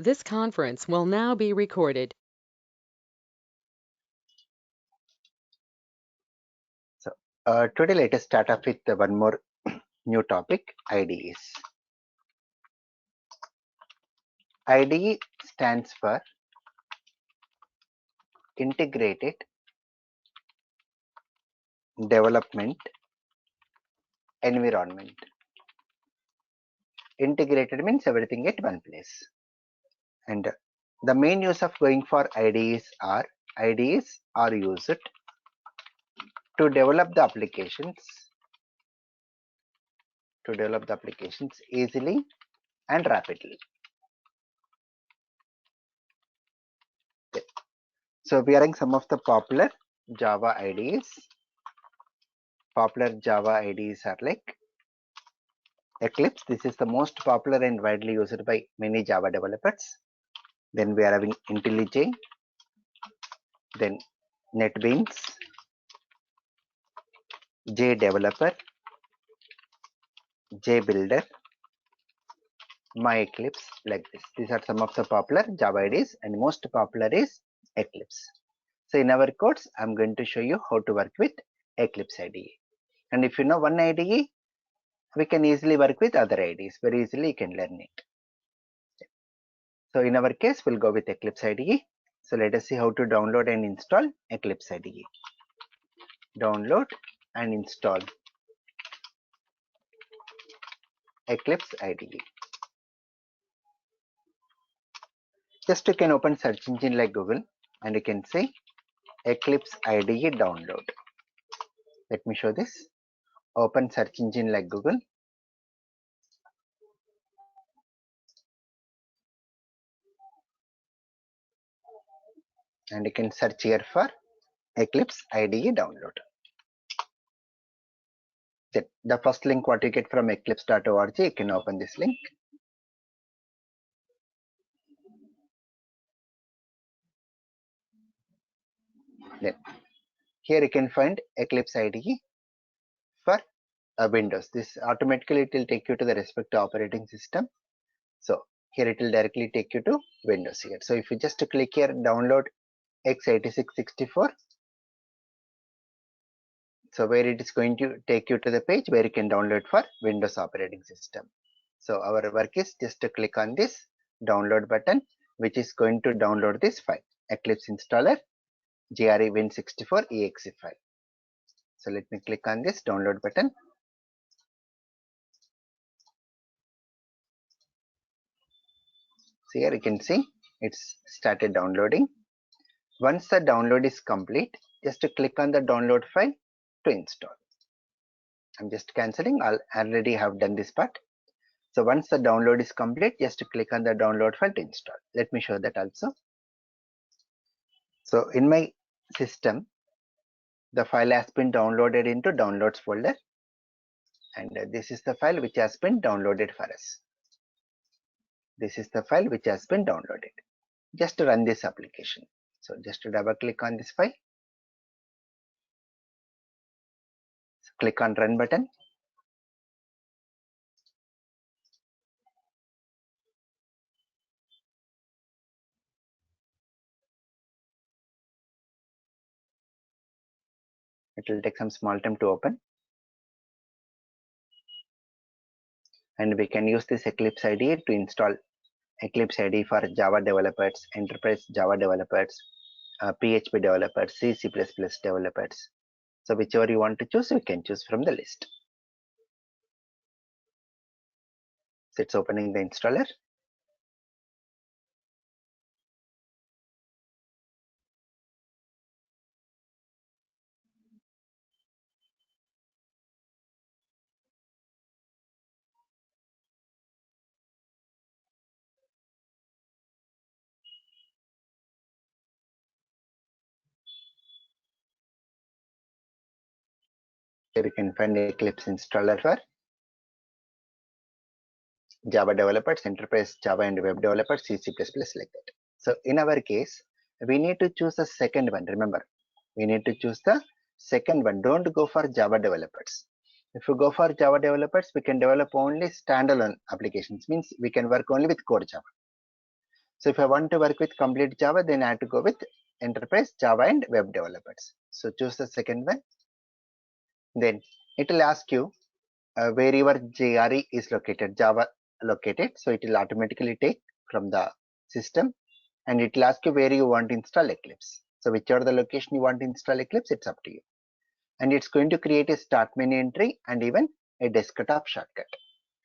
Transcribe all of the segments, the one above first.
This conference will now be recorded. So today let us start off with one more new topic, IDEs. IDE stands for Integrated Development Environment. Integrated means everything at one place. And the main use of going for IDEs are used to develop the applications easily and rapidly. So we are in some of the popular Java IDEs. Popular Java IDEs are like Eclipse. This is the most popular and widely used by many Java developers. Then we are having IntelliJ, then NetBeans, JDeveloper, JBuilder, MyEclipse, like this. These are some of the popular Java IDEs, and most popular is Eclipse. So in our course, I'm going to show you how to work with Eclipse IDE. And if you know one IDE, we can easily work with other IDEs. Very easily you can learn it. So in our case, we'll go with Eclipse IDE. So let us see how to download and install Eclipse IDE. Download and install Eclipse IDE. Just you can open search engine like Google and you can say Eclipse IDE download. Let me show this. Open search engine like Google. And you can search here for Eclipse IDE download. The first link what you get from eclipse.org, you can open this link. Then here you can find Eclipse IDE for Windows. This automatically it will take you to the respective operating system. So here it will directly take you to Windows here. So if you just click here, download x86-64. So where it is going to take you to the page where you can download for Windows operating system. So our work is just to click on this download button, which is going to download this file, Eclipse installer GRE Win64 exe file. So let me click on this download button. So here you can see it's started downloading. Once the download is complete, just to click on the download file to install. I'm just cancelling. I already have done this part. So once the download is complete, just to click on the download file to install. Let me show that also. So in my system, the file has been downloaded into downloads folder, and this is the file which has been downloaded for us. This is the file which has been downloaded. Just to run this application. So just to double click on this file. So click on run button. It will take some small time to open. And we can use this Eclipse IDE to install Eclipse IDE for Java developers, enterprise Java developers, PHP developers, C++ developers. So whichever you want to choose, you can choose from the list. So it's opening the installer. Here you can find the Eclipse installer for Java developers, enterprise Java and web developers, C++ like that. So in our case, we need to choose the second one. Remember, we need to choose the second one. Don't go for Java developers. If you go for Java developers, we can develop only standalone applications. Means we can work only with core Java. So if I want to work with complete Java, then I have to go with enterprise Java and web developers. So choose the second one. Then it will ask you where your JRE is located, Java located. So it will automatically take from the system, and it will ask you where you want to install Eclipse. So whichever the location you want to install Eclipse, it's up to you. And it's going to create a start menu entry and even a desktop shortcut.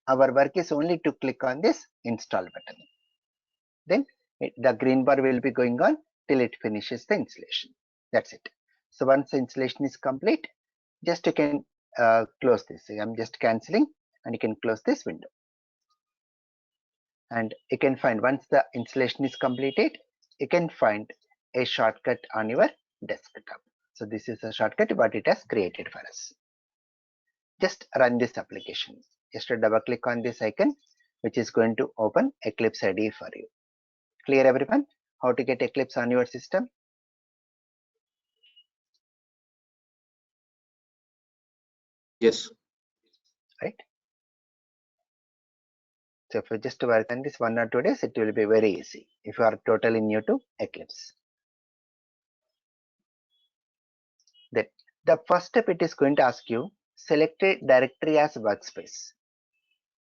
Our work is only to click on this install button. Then the green bar will be going on till it finishes the installation. That's it. So once the installation is complete, just you can close this. I'm just canceling, and you can close this window. And you can find, once the installation is completed, you can find a shortcut on your desktop. So this is a shortcut what it has created for us. Just run this application. Just double click on this icon, which is going to open Eclipse Ide for you. Clear everyone? How to get Eclipse on your system? Yes. Right. So if you just work on this 1 or 2 days, it will be very easy if you are totally new to Eclipse. Then the first step, it is going to ask you select a directory as workspace.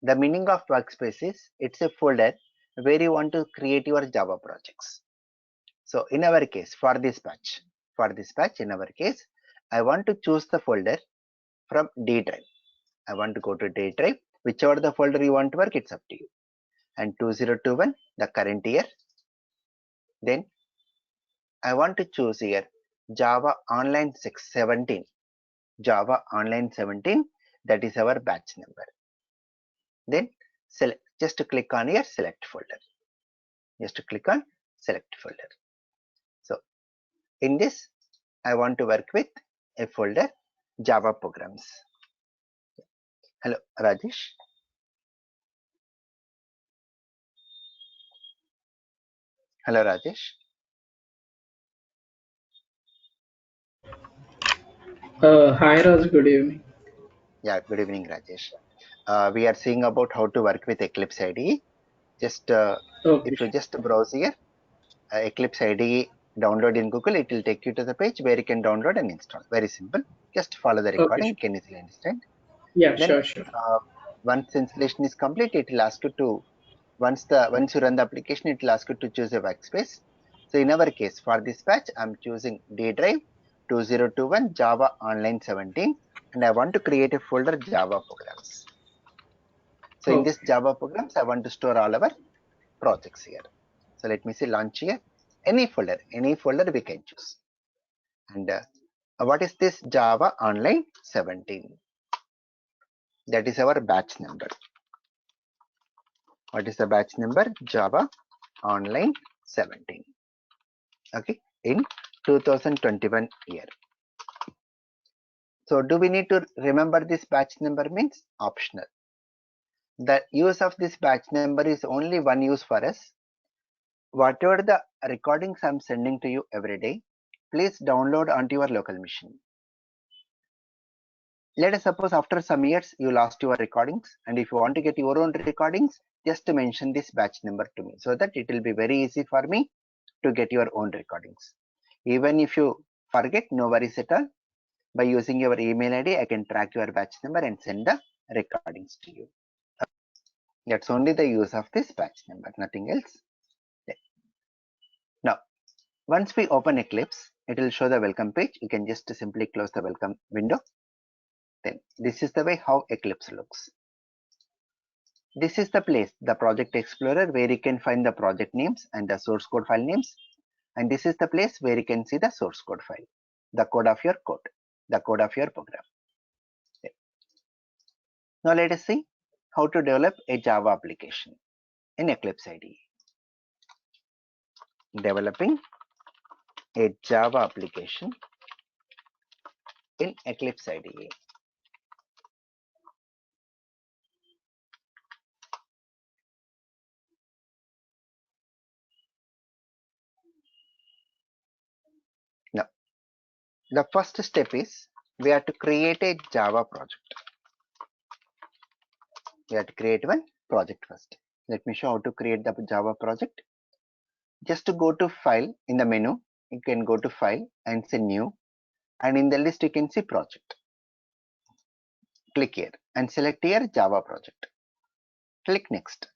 The meaning of workspace is it's a folder where you want to create your Java projects. So in our case, for this batch in our case, I want to choose the folder from D drive. I want to go to D drive, whichever the folder you want to work, it's up to you. And 2021, the current year. Then I want to choose here Java Online 17. Java Online 17, that is our batch number. Then select, just click on here select folder. Just click on select folder. So in this, I want to work with a folder Java programs. Hello, Rajesh. Hello, Rajesh. Hi Raj, good evening. Yeah, good evening, Rajesh. We are seeing about how to work with Eclipse IDE. Just Okay, if you just browse here, Eclipse IDE download in Google, it will take you to the page where you can download and install. Very simple. Just follow the okay, recording, you sure. can easily understand. Yeah, Then sure. once installation is complete, it will ask you to, once you run the application, it will ask you to choose a workspace. So in our case, for this batch, I'm choosing D drive 2021 Java Online 17, and I want to create a folder Java programs. So in this Okay, Java programs, I want to store all our projects here. So let me see, launch here. Any folder we can choose. And what is this Java Online 17? That is our batch number. What is the batch number? Java Online 17. Okay, in 2021 year. So do we need to remember this batch number? Means optional. The use of this batch number is only one use for us. Whatever the recordings I'm sending to you every day, please download onto your local machine. Let us suppose after some years you lost your recordings, and if you want to get your own recordings, just mention this batch number to me so that it will be very easy for me to get your own recordings. Even if you forget, no worries at all. By using your email ID, I can track your batch number and send the recordings to you. That's only the use of this batch number, nothing else. Now, once we open Eclipse, it will show the welcome page. You can just simply close the welcome window. Then this is the way how Eclipse looks. This is the place, the project explorer, where you can find the project names and the source code file names. And this is the place where you can see the source code file, the code of your program. Now let us see how to develop a Java application in Eclipse IDE. Developing a Java application in Eclipse IDE. Now, the first step is we have to create a Java project. We have to create one project first. Let me show how to create the Java project. just to go to file in the menu, you can go to file and say new, and in the list you can see project. Click here and select here Java project. Click next.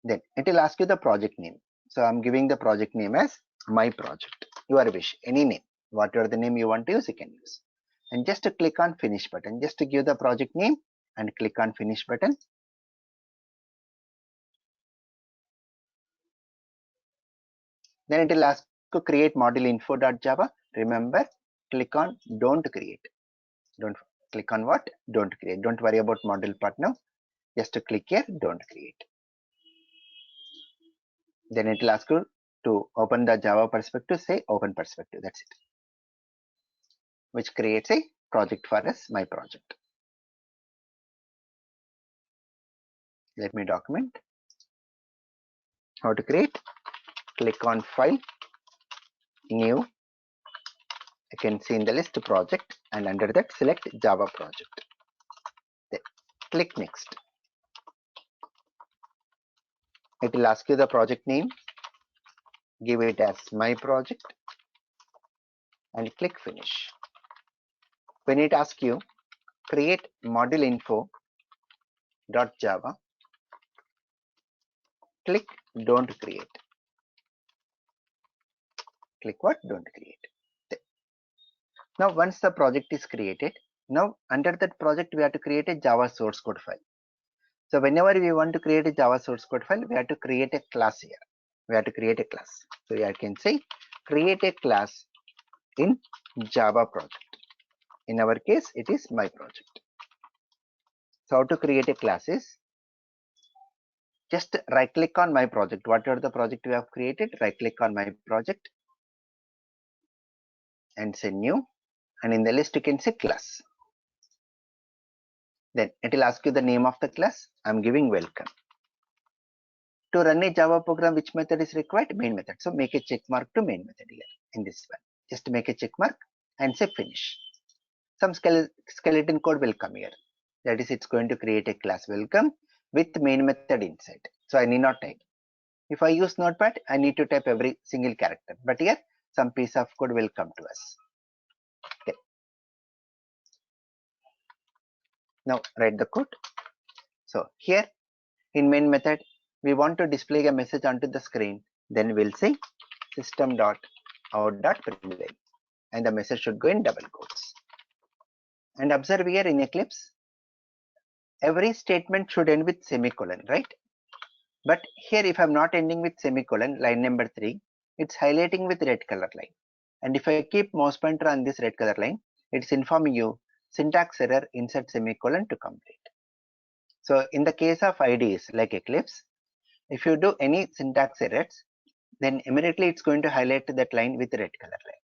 Then it will ask you the project name. So I'm giving the project name as my project. Your wish, any name, whatever the name you want to use, you can use. And just to click on finish button, just to give the project name and click on finish button. Then it will ask to create module info.java. Remember, click on don't create. Don't click on what? Don't create. Don't worry about module part now. Just to click here, don't create. Then it will ask you to open the Java perspective, say open perspective. That's it. Which creates a project for us, my project. Let me document how to create. Click on file, new. You can see in the list project, and under that select Java project. Then click next. It will ask you the project name. Give it as my project and click finish. When it asks you create module info.java, click don't create. Click what? Don't create. There. Now once the project is created, now under that project we have to create a Java source code file. So whenever we want to create a Java source code file, we have to create a class here. We have to create a class. So I can say create a class in Java project. In our case, it is my project. So how to create a class is just right click on my project. Whatever the project we have created, right click on my project and say new. And in the list, you can say class. Then it will ask you the name of the class. I'm giving welcome. To run a Java program, which method is required? Main method. So make a check mark to main method here in this one. Just make a check mark and say finish. Some skeleton code will come here. That is, it's going to create a class welcome with main method inside. So I need not type. If I use Notepad, I need to type every single character. But here, some piece of code will come to us. Okay. Now write the code. So here in main method, we want to display a message onto the screen. Then we'll say system.out.println, and the message should go in double quotes. And observe here in Eclipse, every statement should end with semicolon, right? But here, if I'm not ending with semicolon, line number 3, it's highlighting with red color line. And if I keep mouse pointer on this red color line, it's informing you syntax error, insert semicolon to complete. So in the case of IDEs like Eclipse, if you do any syntax errors, then immediately it's going to highlight that line with red color line.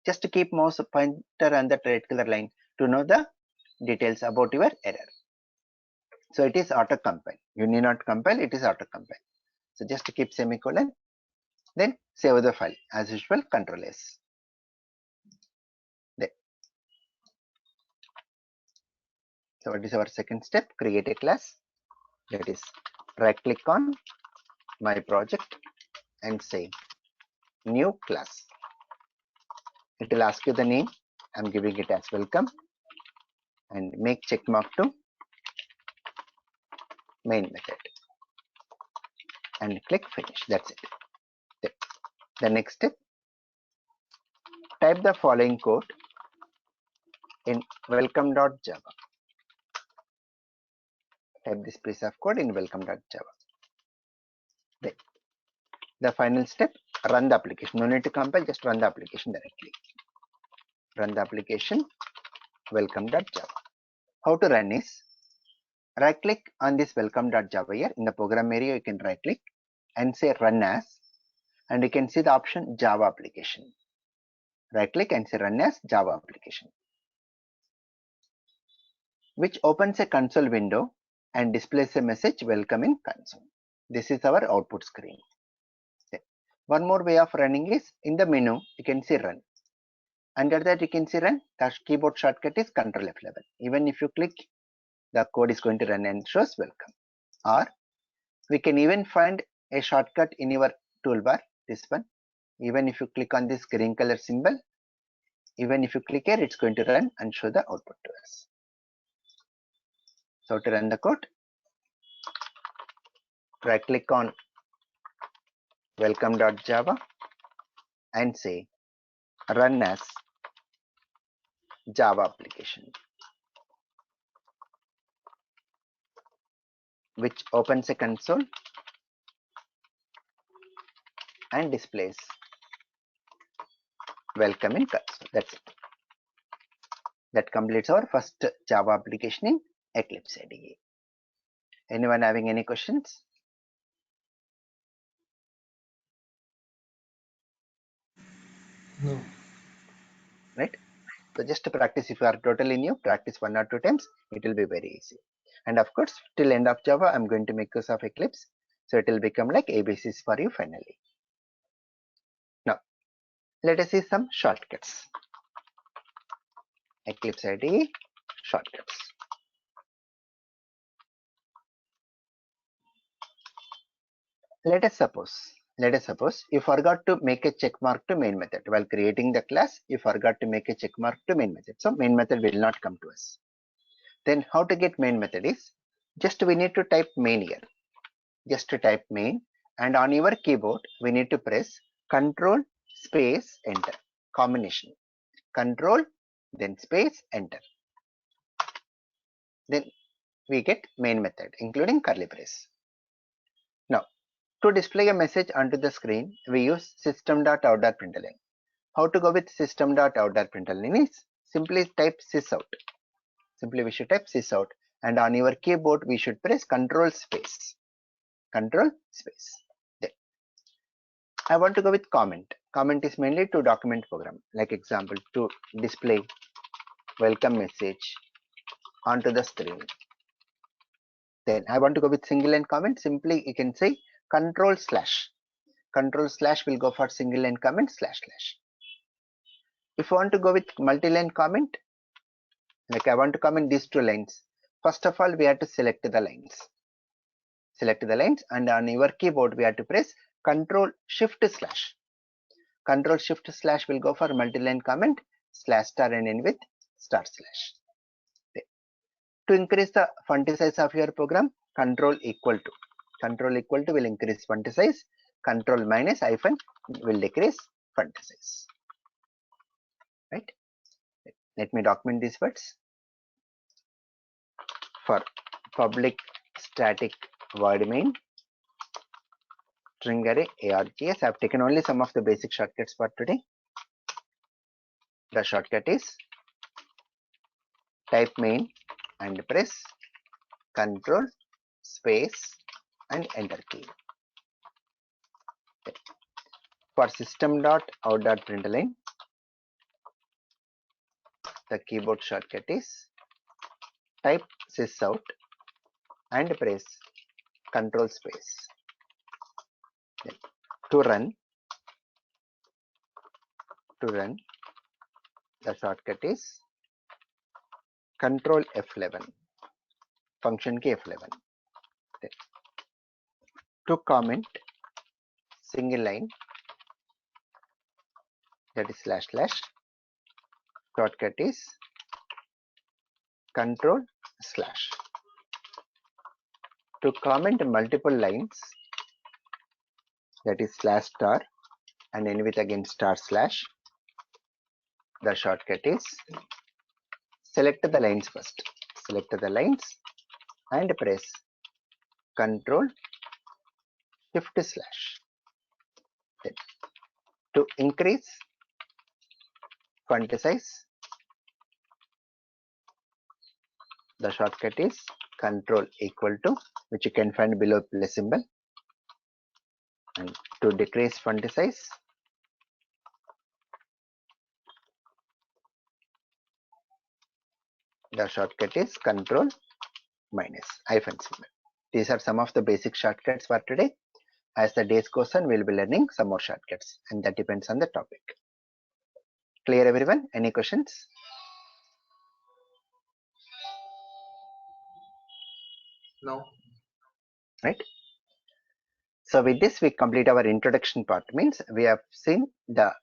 Just to keep mouse pointer on that red color line to know the details about your error. So it is auto compile. You need not compile, it is auto compile. So just to keep semicolon, then save the file as usual, Control S. There. So what is our second step? Create a class. That is, right click on my project and say new class. It will ask you the name. I'm giving it as welcome and make check mark to main method and click finish. That's it. There. The next step, type the following code in welcome.java. Type this piece of code in welcome.java. There. The final step, run the application. No need to compile, just run the application directly. Run the application welcome.java. How to run is, right click on this welcome.java here. In the program area, you can right click and say run as, and you can see the option Java application. Right click and say run as Java application, which opens a console window and displays a message welcome in console. This is our output screen. One more way of running is in the menu, you can see run. Under that, you can see run. The keyboard shortcut is Ctrl F11. Even if you click, the code is going to run and shows welcome. or we can even find a shortcut in your toolbar, this one. Even if you click on this green color symbol, even if you click here, it's going to run and show the output to us. So to run the code, right click on welcome.java and say run as Java application, which opens a console and displays welcome in console. That's it. That completes our first Java application in Eclipse Ide. Anyone having any questions? No. Right? So just to practice, if you are totally new, practice 1 or 2 times, it will be very easy. And of course, till end of Java, I'm going to make use of Eclipse. So it will become like ABCs for you finally. Now, let us see some shortcuts. Eclipse Ide shortcuts. Let us suppose you forgot to make a check mark to main method. While creating the class, you forgot to make a check mark to main method. So main method will not come to us. Then how to get main method is, just we need to type main here. Just to type main, and on your keyboard, we need to press Control space enter. Combination. Control, then space enter. Then we get main method, including curly brace. Now, to display a message onto the screen, we use system.out.println. How to go with system.out.println is simply type sysout. Simply we should type sysout, and on your keyboard we should press Control space. Control space. Then I want to go with comment. Comment is mainly to document program. Like example, to display welcome message onto the screen. Then I want to go with single line comment. Simply you can say Control slash. Control slash will go for single line comment slash slash. If you want to go with multi-line comment, like I want to comment these 2 lines. First of all, we have to select the lines. Select the lines, and on your keyboard we have to press Control Shift slash. Control Shift slash will go for multi-line comment slash star and end with star slash. Okay. To increase the font size of your program, Control equal to will increase font size. Control minus hyphen will decrease font size. Right? Let me document these words. For public static void main string array args, I have taken only some of the basic shortcuts for today. The shortcut is type main and press Control space and enter key. Okay. For system.out.println, the keyboard shortcut is type sysout and press Control space. Then to run, the shortcut is Control F11, function key F11. Then to comment single line, that is slash slash, shortcut is Control slash. To comment multiple lines, that is slash star and end with again star slash, the shortcut is select the lines first. Select the lines and press Control Shift slash. Then to increase font size, the shortcut is Control equal to, which you can find below plus symbol. And to decrease font size, the shortcut is Control minus hyphen symbol. These are some of the basic shortcuts for today. As the days goes on, we'll be learning some more shortcuts, and that depends on the topic. Clear everyone? Any questions? No. right? So with this, we complete our introduction part. Means we have seen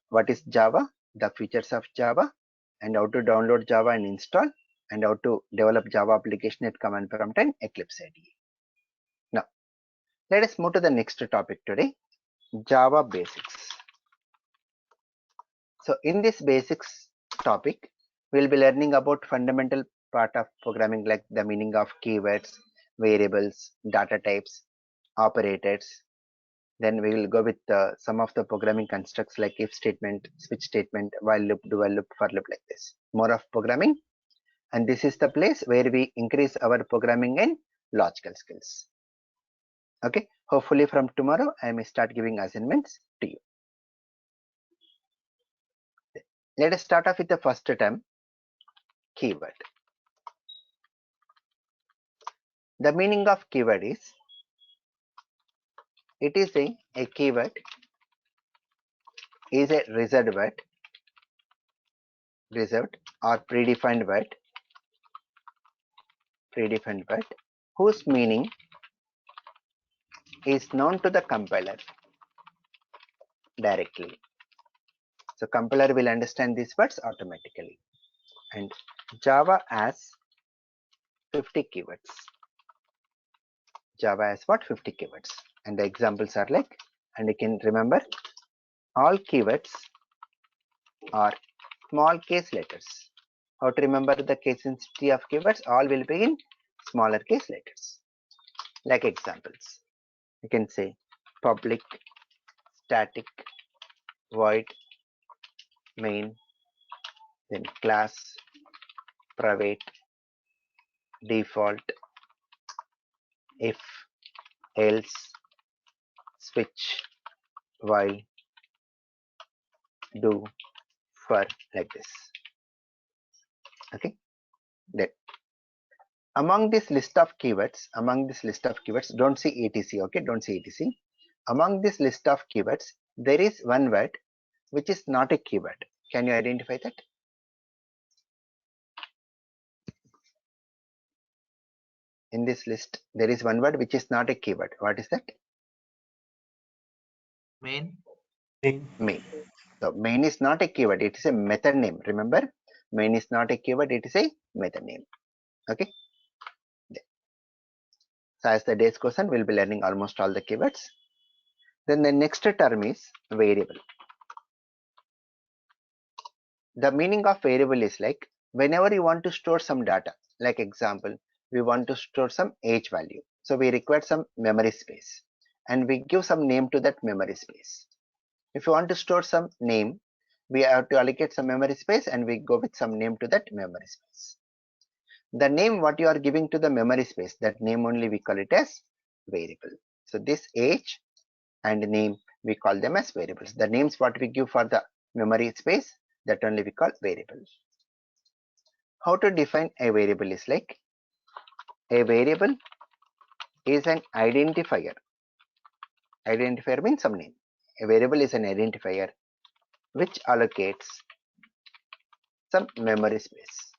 what is Java, the features of Java, and how to download Java and install, and how to develop Java application at command prompt and Eclipse Ide. Now, let us move to the next topic today, Java basics. So in this basics topic, we'll be learning about fundamental part of programming like the meaning of keywords, variables, data types, operators. Then we will go with some of the programming constructs like if statement, switch statement, while loop, do while loop, for loop, like this. More of programming. And this is the place where we increase our programming and logical skills. Okay. Hopefully from tomorrow, I may start giving assignments to you. Let us start off with the first term, keyword. The meaning of keyword is, it is a keyword is a reserved or predefined word whose meaning is known to the compiler directly. So compiler will understand these words automatically. And Java has 50 keywords. Java has what? 50 keywords. And the examples are like, and you can remember, all keywords are small case letters. How to remember the case sensitivity of keywords? All will be in smaller case letters. Like examples, you can say public, static, void, main, then class, private, default, if, else, switch, while, do, for, like this. Okay. Then among this list of keywords, don't see etc. Okay, don't see etc. Among this list of keywords, there is one word which is not a keyword. Can you identify that? In this list, there is one word which is not a keyword. What is that? Main. Main. So main is not a keyword. It is a method name. Remember, main is not a keyword. It is a method name. Okay. So as the days goes on, we'll be learning almost all the keywords. Then the next term is variable. The meaning of variable is like whenever you want to store some data, like example, we want to store some age value. So we require some memory space and we give some name to that memory space. If you want to store some name, we have to allocate some memory space and we go with some name to that memory space. The name what you are giving to the memory space, that name only we call it as variable. So this age and name, we call them as variables. The names what we give for the memory space, that only we call variables. How to define a variable is like, a variable is an identifier. Identifier means some name. A variable is an identifier which allocates some memory space.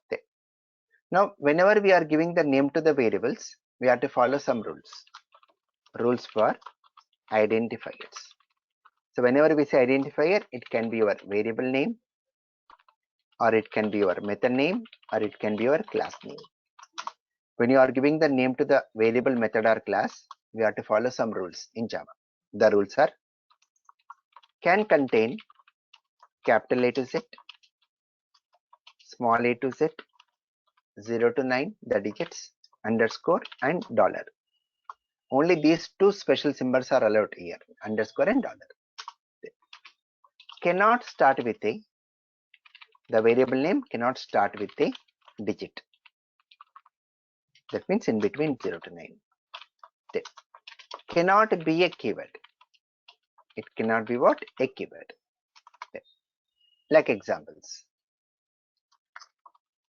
Okay. Now, whenever we are giving the name to the variables, we have to follow some rules. Rules for identifiers. So whenever we say identifier, it can be your variable name, or it can be your method name, or it can be your class name. When you are giving the name to the variable, method, or class, we have to follow some rules in Java. The rules are: can contain capital A to Z, small a to Z, 0 to 9, the digits, underscore, and dollar. Only these two special symbols are allowed here, underscore and dollar. Cannot start with a, the variable name cannot start with a digit. That means in between 0 to 9. Then, cannot be a keyword. It cannot be what? A keyword. Then, like examples: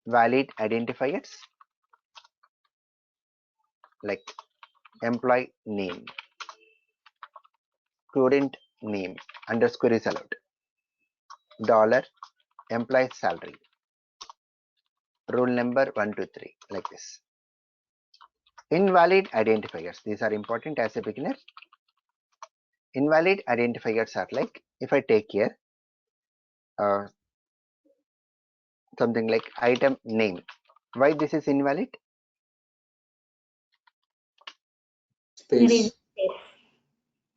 valid identifiers, like employee name, student name, underscore is allowed, dollar, employee salary, rule number 1, 2, 3, like this. Invalid identifiers. These are important as a beginner. Invalid identifiers are like, if I take here something like item name. Why this is invalid? Space.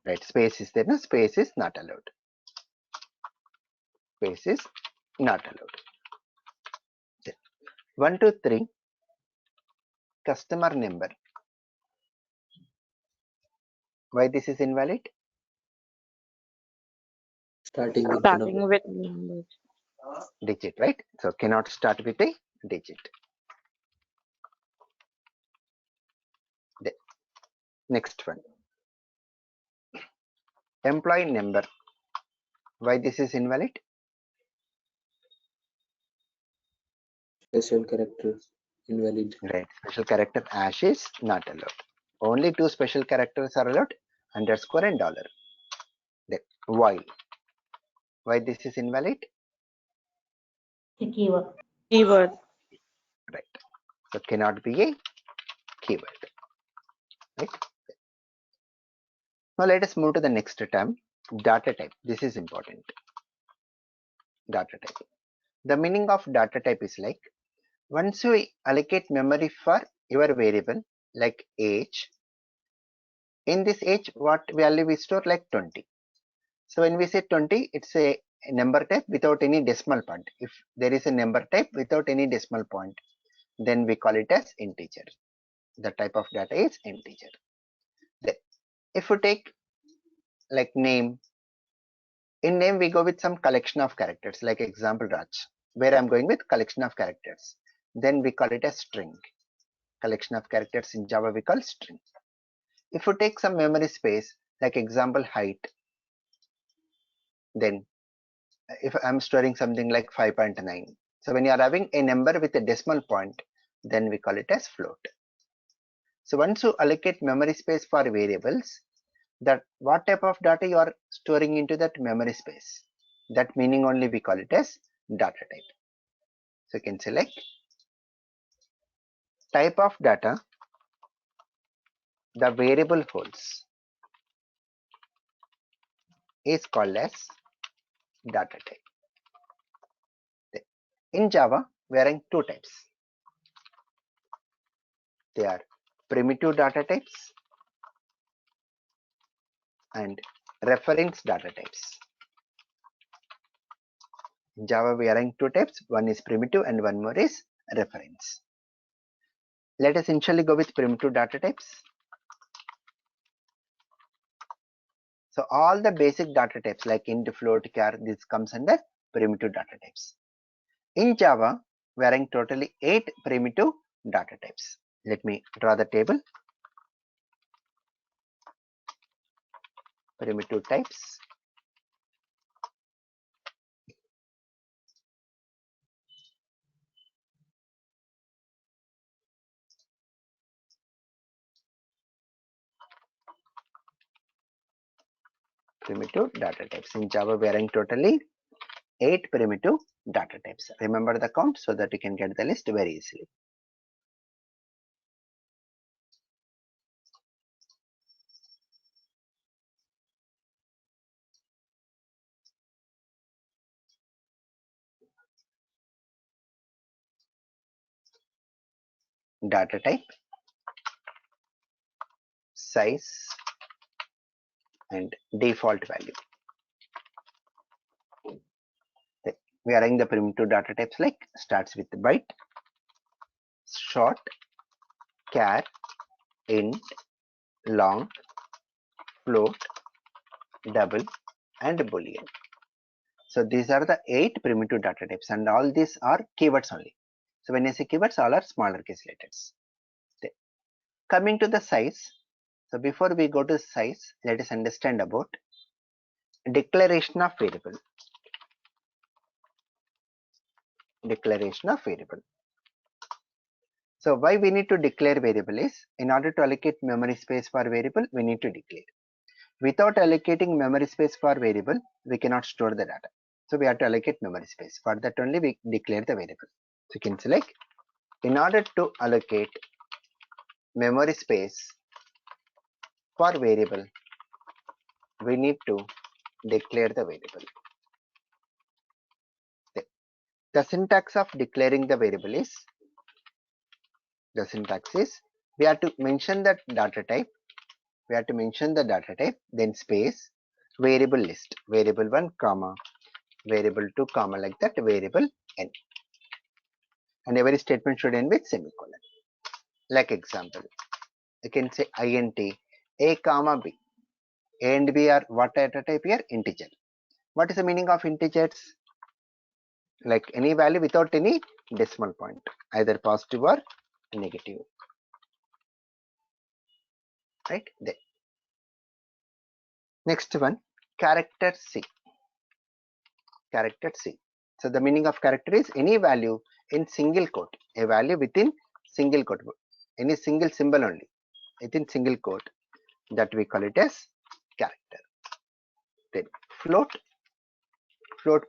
Right, space is there, no? Space is not allowed. Space is not allowed. 1, 2, 3. Customer number. Why this is invalid? Starting with Starting number. with numbers. Digit, right? So cannot start with a digit. The next one. Employee number. Why this is invalid? Special character. Invalid. Right, special character hash is not allowed. Only 2 special characters are allowed, underscore and dollar. Then while. Why this is invalid? The keyword. Keyword. Right. So cannot be a keyword. Right. Now let us move to the next term, data type. This is important. Data type. The meaning of data type is like, once you allocate memory for your variable like age, in this age what value we store, like 20. So when we say 20, it's a number type without any decimal point. If there is a number type without any decimal point, then we call it as integer. The type of data is integer. Then if you take like name, in name we go with some collection of characters, like example Raj, where I'm going with collection of characters. Then we call it as string. Collection of characters in Java we call string. If you take some memory space, like example height, then if I'm storing something like 5.9, so when you are having a number with a decimal point, then we call it as float. So once you allocate memory space for variables, that what type of data you are storing into that memory space, that meaning only we call it as data type. So you can select type of data the variable holds is called as data type. In Java, we are having 2 types. They are primitive data types and reference data types. In Java, we are having 2 types. One is primitive and one more is reference. Let us initially go with primitive data types. So all the basic data types like int, float, char, this comes under primitive data types. In Java, we are having totally 8 primitive data types. Let me draw the table. Primitive types. Primitive data types. In Java, we are having totally 8 primitive data types. Remember the count so that you can get the list very easily. Data type, size, and default value. We are having the primitive data types like starts with byte, short, char, int, long, float, double, and boolean. So these are the 8 primitive data types, and all these are keywords only. So when I say keywords, all are smaller case letters. Coming to the size. So before we go to size, let us understand about declaration of variable. Declaration of variable. So why we need to declare variable is, in order to allocate memory space for variable, we need to declare. Without allocating memory space for variable, we cannot store the data. So we have to allocate memory space. For that only we declare the variable. So you can select, in order to allocate memory space for variable, we need to declare the variable. The syntax of declaring the variable is, we have to mention that data type, then space, variable list, variable 1 comma variable 2 comma, like that, variable n, and every statement should end with semicolon. Like example, you can say int a comma b. A and b are what data type here? Integer. What is the meaning of integers? Like any value without any decimal point, either positive or negative, right? There. Next one, character C. So the meaning of character is any value in single quote, a value within single quote, any single symbol only within single quote, that we call it as character. Then float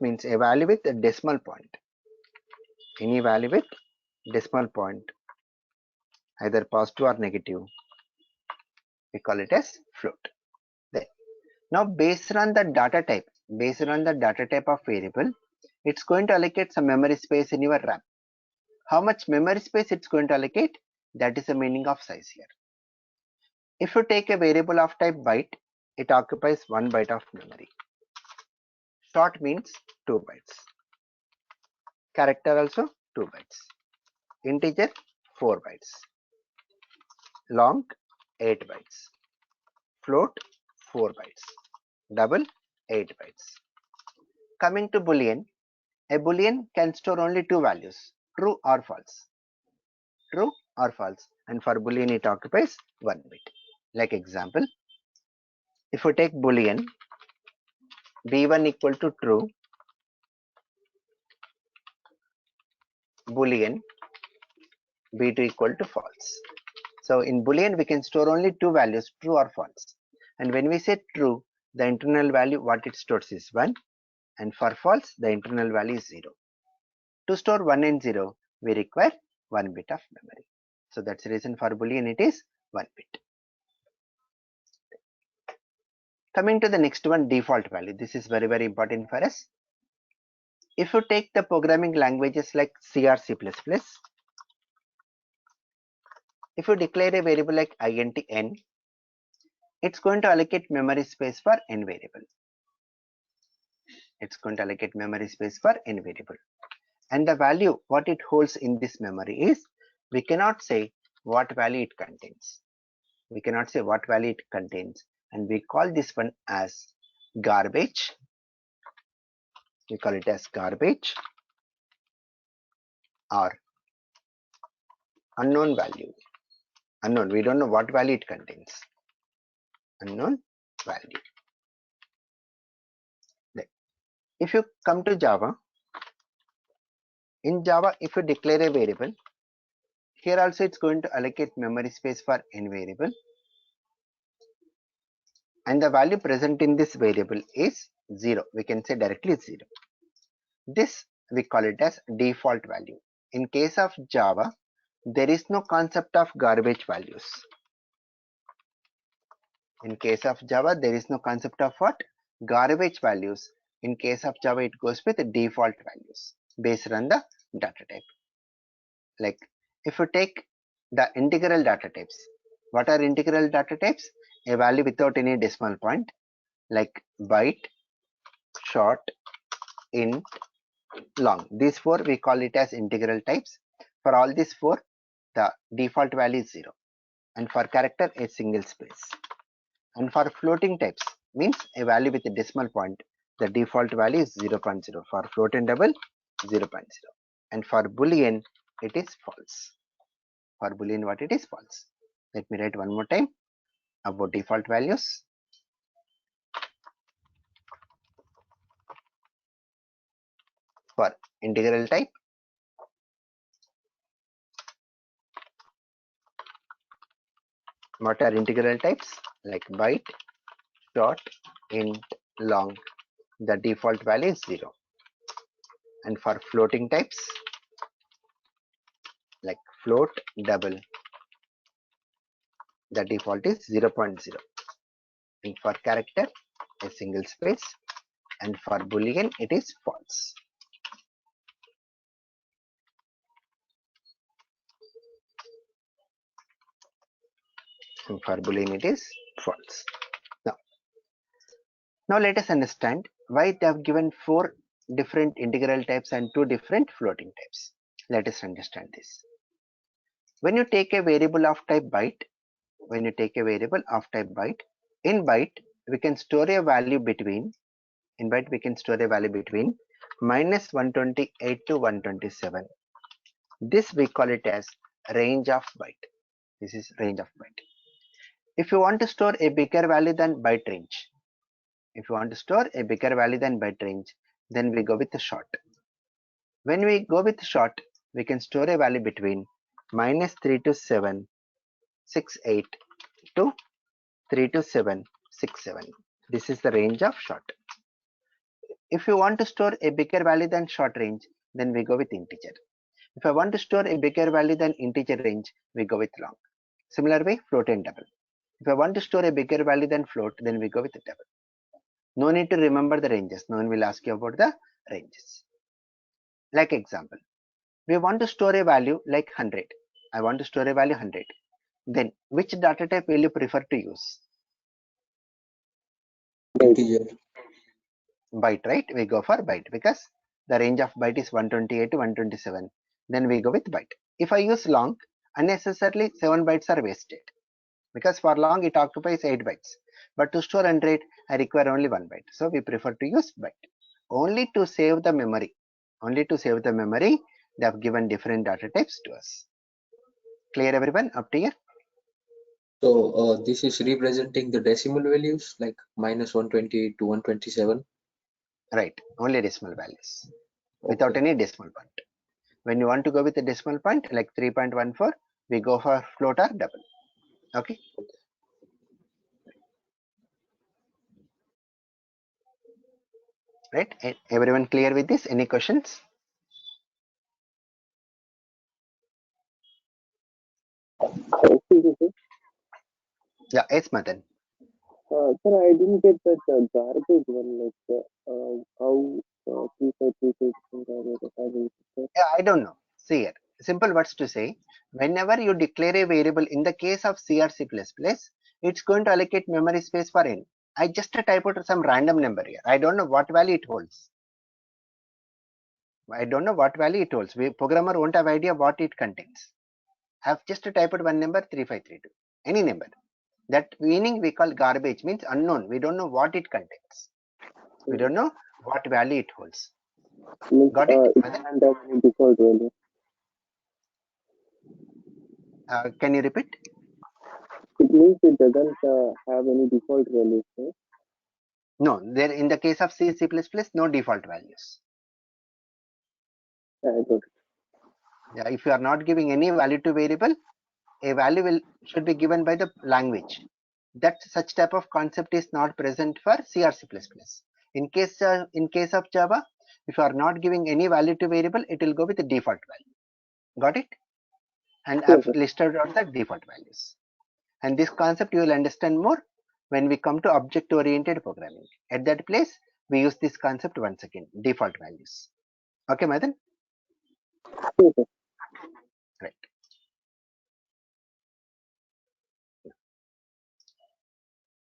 means a value with a decimal point, any value with decimal point, either positive or negative, we call it as float. Then now based on the data type of variable, it's going to allocate some memory space in your RAM. How much memory space it's going to allocate? That is the meaning of size here. If you take a variable of type byte, it occupies 1 byte of memory. Short means 2 bytes. Character also 2 bytes. Integer 4 bytes. Long 8 bytes. Float 4 bytes. Double 8 bytes. Coming to Boolean, a Boolean can store only 2 values, true or false. True or false, and for Boolean it occupies 1 bit. Like example, if you take Boolean b1 equal to true, Boolean b2 equal to false. So in Boolean we can store only 2 values, true or false. And when we say true, the internal value what it stores is 1, and for false the internal value is 0. To store 1 and 0, we require 1 bit of memory. So that's the reason for Boolean it is 1 bit. Coming to the next one, default value. This is very, very important for us. If you take the programming languages like C or C++, if you declare a variable like int n, it's going to allocate memory space for n variable. And the value what it holds in this memory is, we cannot say what value it contains. And we call this one as garbage. Or unknown value. We don't know what value it contains. Unknown value. If you come to Java, in Java if you declare a variable, here also it's going to allocate memory space for n variable, and the value present in this variable is 0. We can say directly 0. This we call it as default value. In case of Java, there is no concept of garbage values. In case of Java, there is no concept of what? Garbage values. In case of Java, it goes with default values based on the data type. Like if you take the integral data types, what are integral data types? A value without any decimal point, like byte, short, int, long. These 4 we call it as integral types. For all these 4, the default value is 0, and for character a single space. And for floating types, means a value with a decimal point, the default value is 0.0. For float and double, 0.0. And for Boolean, it is false. Let me write one more time about default values. For integral type, what are integral types? Like byte, short, int, long, the default value is 0. And for floating types, like float, double, The default is 0.0. And for character, a single space, and for Boolean, it is false. And for Boolean, it is false. Now let us understand why they have given 4 different integral types and 2 different floating types. Let us understand this. When you take a variable of type byte, in byte we can store a value between, minus 128 to 127. This we call it as range of byte. This is range of byte. If you want to store a bigger value than byte range, then we go with the short. When we go with short, we can store a value between minus 32768 to 32767. This is the range of short. If you want to store a bigger value than short range, then we go with integer. If I want to store a bigger value than integer range, we go with long. Similar way, float and double. If I want to store a bigger value than float, then we go with double. No need to remember the ranges. No one will ask you about the ranges. Like example, we want to store a value like 100. I want to store a value 100. Then which data type will you prefer to use? Integer. Byte, right? We go for byte because the range of byte is 128 to 127. Then we go with byte. If I use long, unnecessarily 7 bytes are wasted because for long it occupies 8 bytes. But to store 100, I require only 1 byte. So we prefer to use byte. Only to save the memory. They have given different data types to us. Clear everyone up to here? So this is representing the decimal values like minus 128 to 127. Right, only decimal values without any decimal point. When you want to go with a decimal point like 3.14, we go for float or double. Okay. Right, everyone clear with this? Any questions? Yeah, yes, Madan. Sir, I didn't get that garbage one, like how 3536 Yeah, I don't know. See here, simple words to say. Whenever you declare a variable, in the case of C or C++, it's going to allocate memory space for n. I just type out some random number here. I don't know what value it holds. Programmer won't have idea what it contains. Have just type out one number 3532, any number. That meaning we call garbage, means unknown. We don't know what it contains. We don't know what value it holds. Got it? It doesn't have any default value. Can you repeat? It means it doesn't have any default values. Right? No, there in the case of C, C++, no default values. Yeah, I got it. Yeah, if you are not giving any value to variable, a value should be given by the language. That such type of concept is not present for C or C++. In case of Java, if you are not giving any value to variable, it will go with the default value. Got it? And I've listed out the default values. And this concept you will understand more when we come to object-oriented programming. At that place, we use this concept once again, default values. Okay, Madan? Right.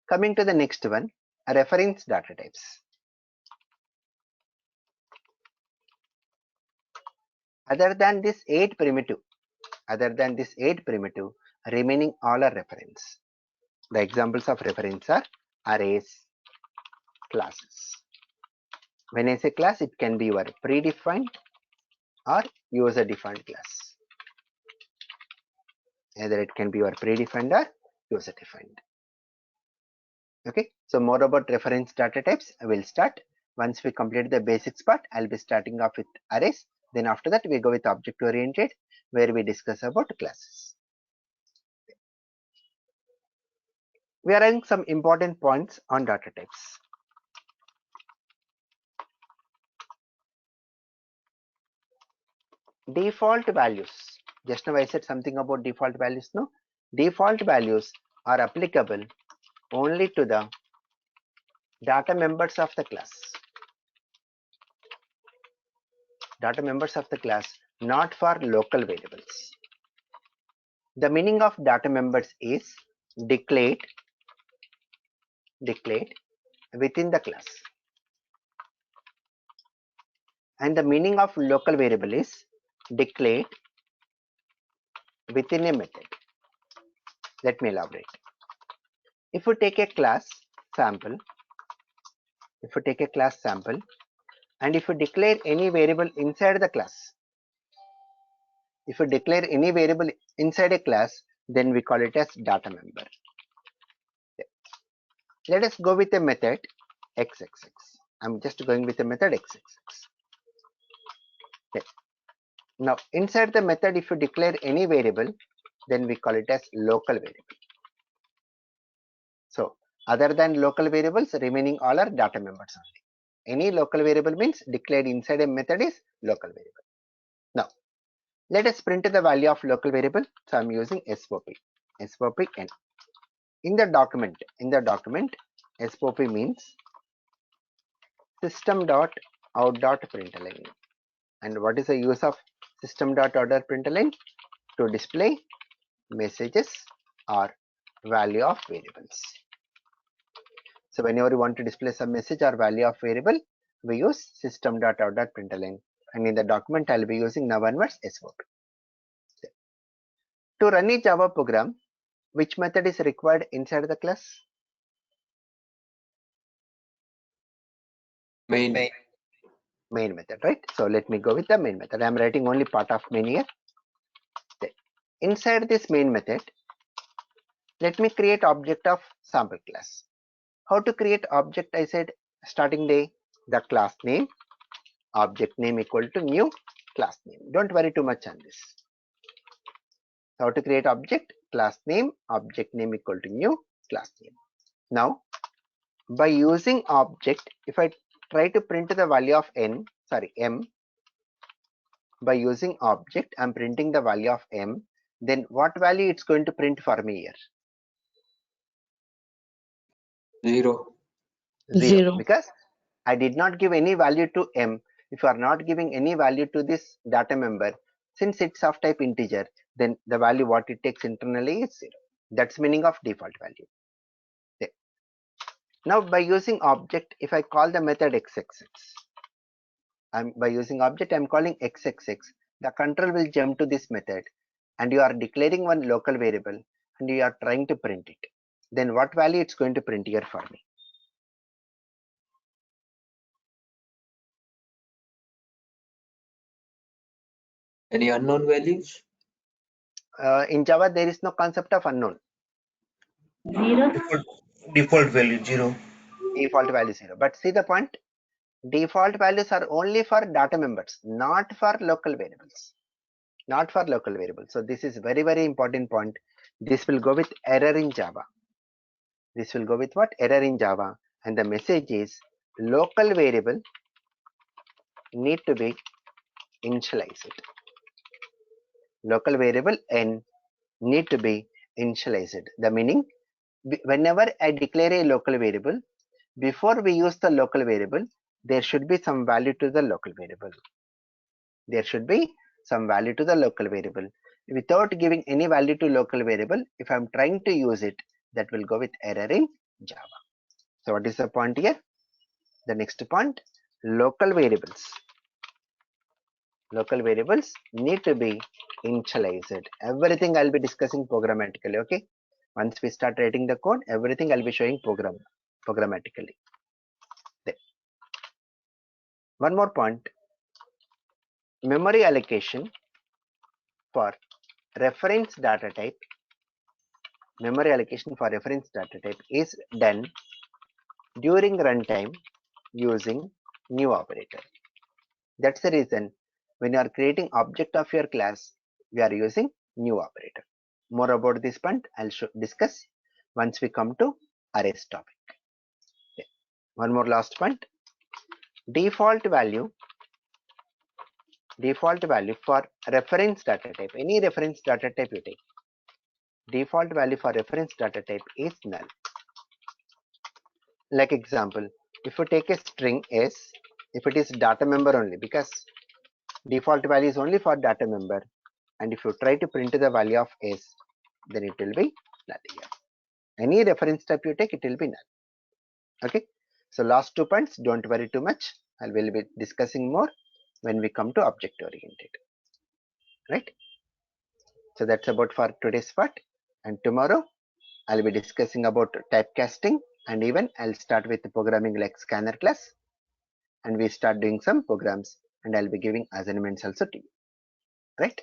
Coming to the next one, reference data types. Other than this 8 primitive, remaining all are reference. The examples of reference are arrays, classes. When I say class, it can be your predefined or user-defined class. Either it can be your predefined or user-defined. Okay, so more about reference data types I will start. Once we complete the basics part, I'll be starting off with arrays. Then after that, we go with object-oriented, where we discuss about classes. We are having some important points on data types. Default values. Just now I said something about default values. No, default values are applicable only to the data members of the class. Data members of the class, not for local variables. The meaning of data members is declared within the class. And the meaning of local variable is declared within a method. Let me elaborate. If you take a class sample, and if you declare any variable inside the class, then we call it as data member. Let us go with a method xxx. I'm just going with a method xxx. Okay. Now inside the method, if you declare any variable, then we call it as local variable. So other than local variables, remaining all are data members only. Any local variable means declared inside a method is local variable. Now let us print the value of local variable. So I'm using SOP n. In the document, SOP means system.out.println. And what is the use of system.out.println? To display messages or value of variables. So whenever you want to display some message or value of variable, we use system.out.println, and in the document I'll be using now onwards SOP. To run a Java program, which method is required inside the class? Main. Main method, right? So let me go with the main method. I'm writing only part of main here. Inside this main method, let me create object of sample class. How to create object? I said starting day, the class name, object name equal to new class name. Don't worry too much on this. How to create object? Class name, object name equal to new class name. Now by using object, if I try to print the value of m, by using object I'm printing the value of m, then what value it's going to print for me here? 0. 0, because I did not give any value to m. If you are not giving any value to this data member, since it's of type integer, then the value what it takes internally is 0. That's meaning of default value. Okay. Now by using object, if I call the method xxx, by using object I'm calling xxx, the control will jump to this method, and you are declaring one local variable and you are trying to print it. Then what value it's going to print here for me? Any unknown values? In Java there is no concept of unknown. 0. Default value 0. Default value 0. But see the point, default values are only for data members, not for local variables. So this is very, very important point. This will go with error in Java. This will go with what? Error in Java. And the message is local variable need to be initialized. Local variable n need to be initialized. The meaning, whenever I declare a local variable, before we use the local variable, there should be some value to the local variable. Without giving any value to local variable, if I'm trying to use it, that will go with error in Java. So what is the point here? The next point, local variables need to be initialized. Everything I'll be discussing programmatically. Okay, once we start writing the code, everything I'll be showing programmatically. Then one more point, memory allocation for reference data type. Memory allocation for reference data type is done during runtime using new operator. That's the reason when you are creating object of your class, we are using new operator. More about this point I'll discuss once we come to arrays topic. Okay. One more last point, default value for reference data type. Any reference data type you take, default value for reference data type is null. Like example, if you take a string s, if it is data member only, because default value is only for data member, and if you try to print the value of s, then it will be null here. Any reference type you take, it will be null. Okay, so last 2 points, don't worry too much. I will be discussing more when we come to object oriented, right? So that's about for today's part, and tomorrow I'll be discussing about typecasting, and even I'll start with programming like scanner class, and we start doing some programs, and I'll be giving assignments also to you, right?